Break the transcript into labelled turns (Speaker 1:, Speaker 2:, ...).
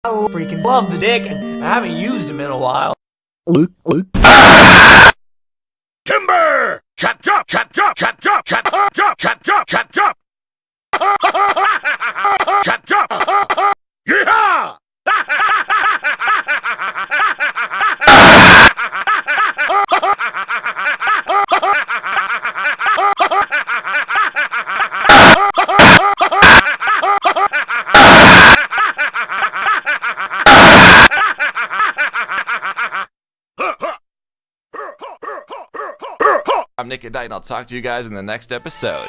Speaker 1: I freaking love the dick, and I haven't used him in a while.
Speaker 2: Timber! Chop chop chop chop chop chop chop chop chop chop chop chop. Chop chop. Yeehaw!
Speaker 3: I'm Nick at Night, and I'll talk to you guys in the next episode.